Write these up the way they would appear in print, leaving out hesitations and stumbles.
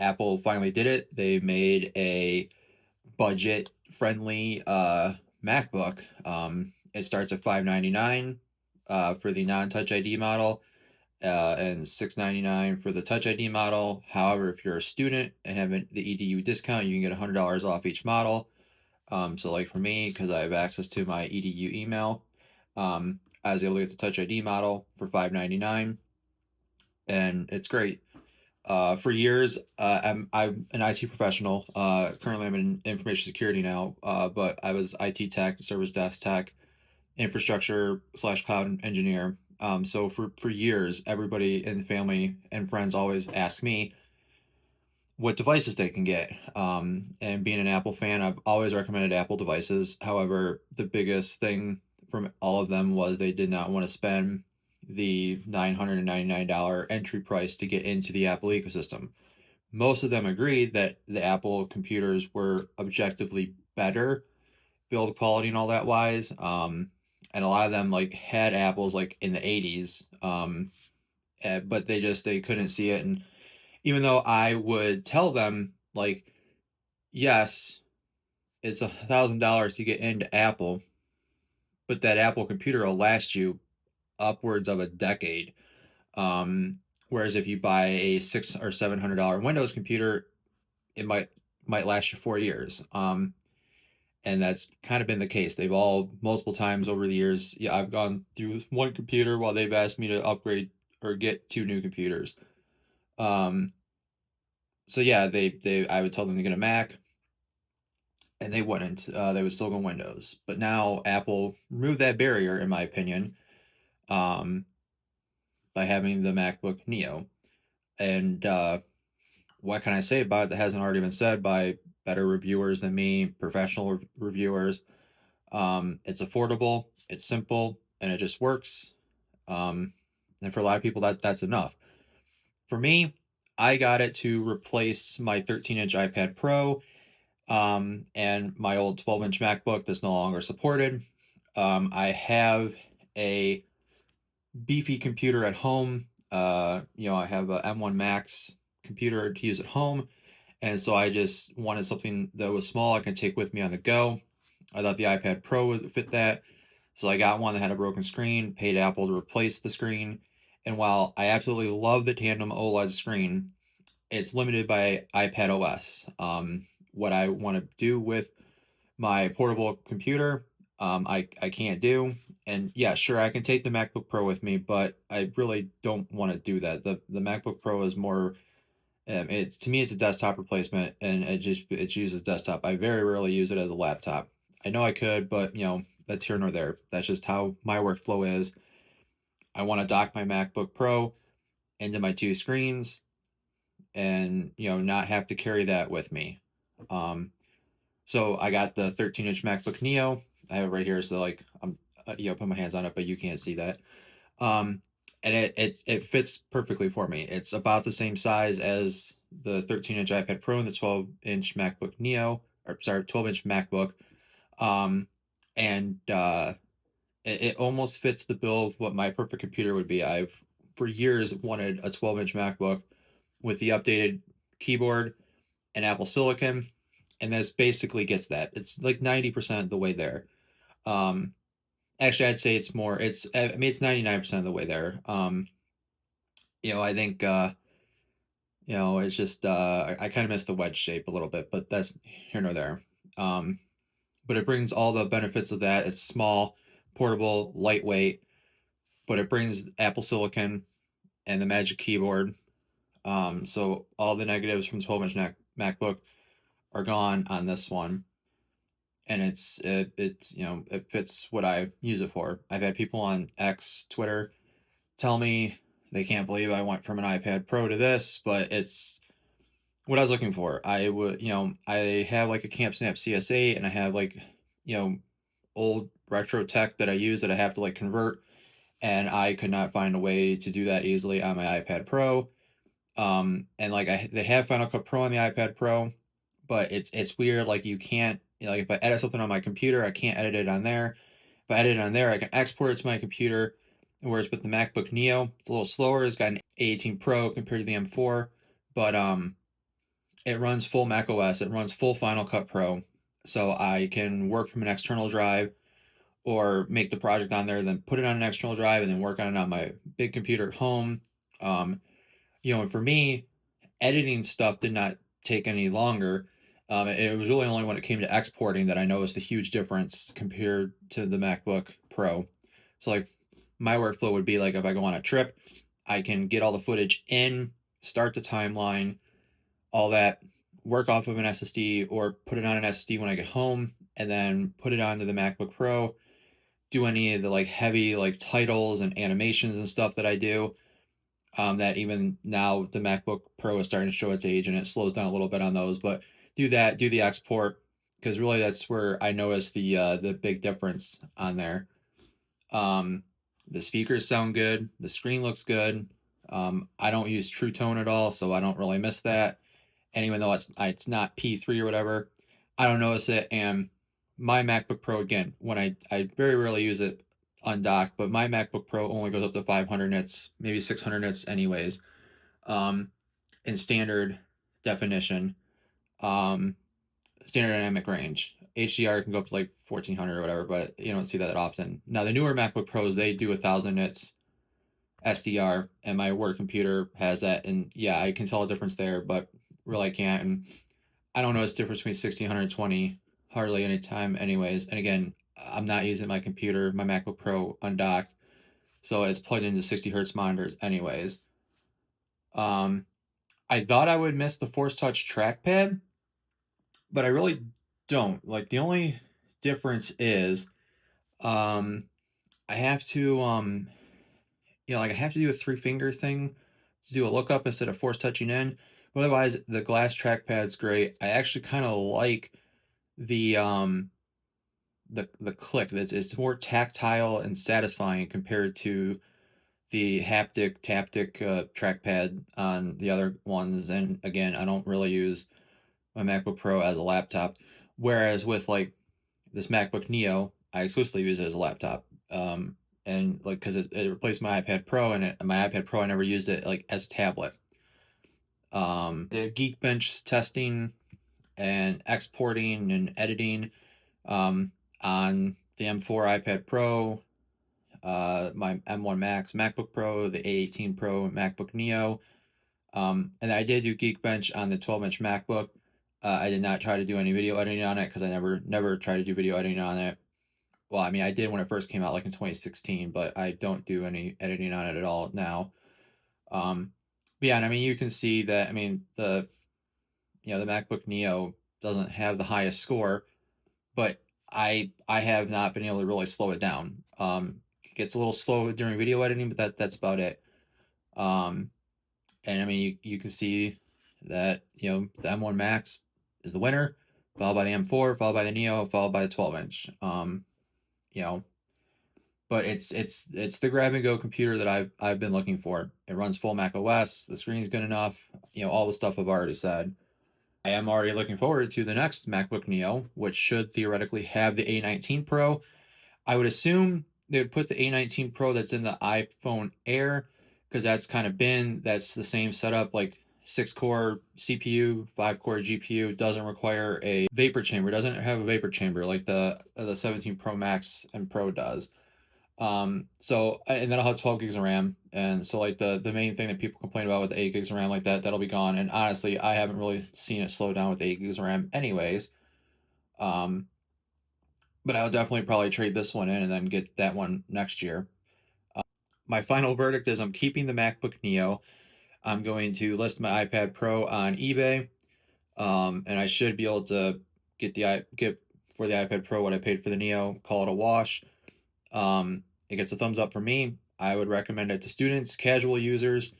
Apple finally did it. They made a budget friendly MacBook. It starts at $599 for the non-Touch ID model, and $699 for the Touch ID model. However, if you're a student and have the EDU discount, you can get $100 off each model. So like for me, because I have access to my EDU email, I was able to get the Touch ID model for $599, and it's great. For years, I'm an IT professional. Currently, I'm in information security now, but I was IT tech, service desk tech, infrastructure slash cloud engineer. So for years, everybody in the family and friends always ask me what devices they can get. And being an Apple fan, I've always recommended Apple devices. However, the biggest thing from all of them was they did not want to spend the $999 entry price to get into the Apple ecosystem. Most of them agreed that the Apple computers were objectively better, build quality and all that wise. And a lot of them like had Apples like in the 80s, but they couldn't see it. And even though I would tell them like, yes, it's $1,000 to get into Apple, but that Apple computer will last you upwards of a decade. Um, Whereas if you buy a $600 or $700 Windows computer, it might last you 4 years. And that's kind of been the case. They've all multiple times over the years. Yeah, I've gone through one computer while they've asked me to upgrade or get two new computers. Um, so yeah, they I would tell them to get a Mac, and they wouldn't. They would still go Windows. But now Apple removed that barrier, in my opinion, um, by having the MacBook Neo. And what can I say about it that hasn't already been said by better reviewers than me, professional reviewers? It's affordable, it's simple, and it just works. Um, and for a lot of people, that's enough. For me, I got it to replace my 13-inch iPad Pro, and my old 12-inch MacBook that's no longer supported. I have a beefy computer at home. I have a M1 Max computer to use at home, and so I just wanted something that was small I can take with me on the go. I thought the iPad Pro would fit that. So I got one that had a broken screen, paid Apple to replace the screen. And while I absolutely love the tandem OLED screen, it's limited by iPad OS. What I want to do with my portable computer, I can't do. And yeah, sure, I can take the MacBook Pro with me, but I really don't want to do that. The MacBook Pro is more, it's to me it's a desktop replacement, and it uses desktop. I very rarely use it as a laptop. I know I could, but that's here nor there. That's just how my workflow is. I want to dock my MacBook Pro into my two screens, and not have to carry that with me. Um, so I got the 13-inch MacBook Neo. I have it right here, so like I'm put my hands on it, but you can't see that. Um, and it fits perfectly for me. It's about the same size as the 13-inch iPad Pro and the 12-inch MacBook Neo, or sorry, 12-inch MacBook. Um, and it almost fits the bill of what my perfect computer would be. I've for years wanted a 12-inch MacBook with the updated keyboard and Apple Silicon, and this basically gets that. It's like 90% of the way there. Um, Actually, I'd say it's more. It's 99% of the way there. I think it's just I kind of miss the wedge shape a little bit, but that's here nor there. Um, but it brings all the benefits of that. It's small, portable, lightweight, but it brings Apple Silicon and the Magic Keyboard. So all the negatives from the 12-inch MacBook are gone on this one, and it fits what I use it for. I've had people on X, Twitter, tell me they can't believe I went from an iPad Pro to this, but it's what I was looking for. I have like a Camp Snap CS8, and I have like, you know, old retro tech that I use that I have to like convert, and I could not find a way to do that easily on my iPad Pro. And like they have Final Cut Pro on the iPad Pro, but it's weird. Like you can't, like if I edit something on my computer, I can't edit it on there. If I edit it on there, I can export it to my computer. Whereas with the MacBook Neo, it's a little slower. It's got an A18 Pro compared to the M4, but it runs full Mac OS, it runs full Final Cut Pro, so I can work from an external drive or make the project on there, then put it on an external drive, and then work on it on my big computer at home. Um, and for me, editing stuff did not take any longer. It was really only when it came to exporting that I noticed a huge difference compared to the MacBook Pro. So like my workflow would be like if I go on a trip, I can get all the footage in, start the timeline, all that, work off of an SSD or put it on an SSD when I get home, and then put it onto the MacBook Pro, do any of the like heavy like titles and animations and stuff that I do. That even now the MacBook Pro is starting to show its age and it slows down a little bit on those, but do that, do the export, because really that's where I noticed the big difference on there. Um, the speakers sound good, the screen looks good. I don't use True Tone at all, so I don't really miss that. And even though it's not P3 or whatever, I don't notice it. And my MacBook Pro, again, when I very rarely use it undocked, but my MacBook Pro only goes up to 500 nits, maybe 600 nits, anyways, um, in standard definition, um, standard dynamic range. HDR can go up to like 1400 or whatever, but you don't see that often. Now the newer MacBook Pros, they do 1000 nits SDR, and my work computer has that, and yeah, I can tell a difference there, but really I can't. And I don't know what's the difference between 60 and 120 hardly any time, anyways. And again, I'm not using my computer, my MacBook Pro undocked, so it's plugged into 60 hertz monitors, anyways. Um, I thought I would miss the Force Touch trackpad, but I really don't. Like the only difference is, um, I have to, like I have to do a three finger thing to do a lookup instead of force touching in. Otherwise, the glass trackpad's great. I actually kind of like the the click. It's more tactile and satisfying compared to the haptic taptic trackpad on the other ones. And again, I don't really use my MacBook Pro as a laptop. Whereas with like this MacBook Neo, I exclusively use it as a laptop. And like because it replaced my iPad Pro, and my iPad Pro I never used it like as a tablet. The Geekbench testing and exporting and editing um, on the M4 iPad Pro, my M1 Max MacBook Pro, the A18 Pro MacBook Neo, and I did do Geekbench on the 12-inch MacBook. I did not try to do any video editing on it because I never tried to do video editing on it. Well, I mean, I did when it first came out, like in 2016, but I don't do any editing on it at all now. Um, but yeah, and I mean, you can see that. I mean, the MacBook Neo doesn't have the highest score, but I have not been able to really slow it down. It gets a little slow during video editing, but that's about it. Um, and I mean, you can see that the M1 Max is the winner, followed by the M4, followed by the Neo, followed by the 12-inch. You know, but it's the grab and go computer that I've been looking for. It runs full Mac OS. The screen's good enough. All the stuff I've already said. I am already looking forward to the next MacBook Neo, which should theoretically have the A19 Pro. I would assume they would put the A19 Pro that's in the iPhone Air, because that's the same setup, like 6-core CPU, 5-core GPU, doesn't require a vapor chamber, doesn't have a vapor chamber like the 17 Pro Max and Pro does. And then I'll have 12 gigs of RAM. And so like the main thing that people complain about with the 8 gigs of RAM, like that'll be gone. And honestly, I haven't really seen it slow down with 8 gigs of RAM anyways. Um, but I'll definitely probably trade this one in and then get that one next year. My final verdict is I'm keeping the MacBook Neo. I'm going to list my iPad Pro on eBay. And I should be able to get for the iPad Pro what I paid for the Neo, call it a wash. It gets a thumbs up for me. I would recommend it to students, casual users,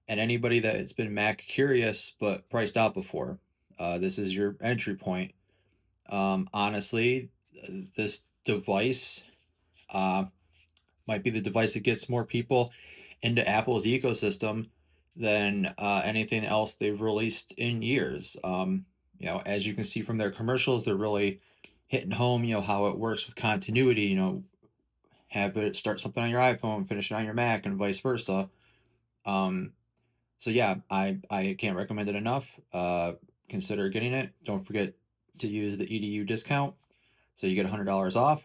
and anybody that has been Mac curious but priced out before. This is your entry point. Honestly, this device uh, might be the device that gets more people into Apple's ecosystem than anything else they've released in years. As you can see from their commercials, they're really hitting home, how it works with continuity, have it start something on your iPhone, finish it on your Mac, and vice versa. Um, so yeah, I can't recommend it enough. consider getting it. Don't forget to use the EDU discount so you get $100 off.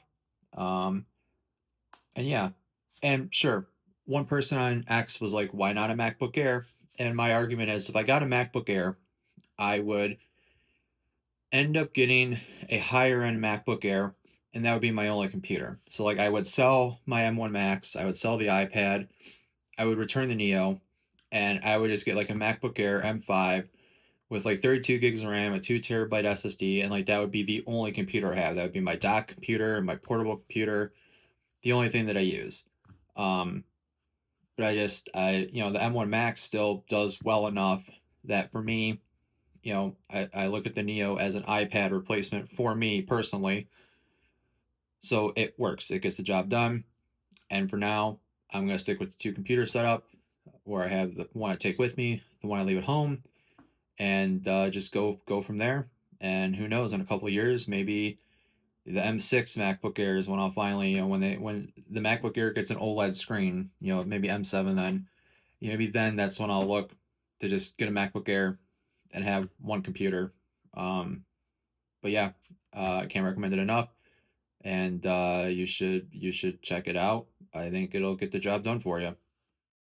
Um, and yeah, and sure, one person on X was like, "Why not a MacBook Air?" And my argument is, if I got a MacBook Air, I would end up getting a higher end MacBook Air, and that would be my only computer. So like, I would sell my M1 Max, I would sell the iPad, I would return the Neo, and I would just get like a MacBook Air M5 with like 32 gigs of RAM, a 2 terabyte SSD, and like that would be the only computer I have. That would be my dock computer, my portable computer, the only thing that I use. Um, but the M1 Max still does well enough that for me, I look at the Neo as an iPad replacement for me personally. So it works. It gets the job done. And for now, I'm going to stick with the two computer setup where I have the one I take with me, the one I leave at home, and just go from there. And who knows, in a couple of years, maybe the M6 MacBook Air is when I'll finally, when the MacBook Air gets an OLED screen, maybe M7 then, maybe then that's when I'll look to just get a MacBook Air and have one computer. Um, but yeah, I can't recommend it enough, and you should check it out. I think it'll get the job done for you.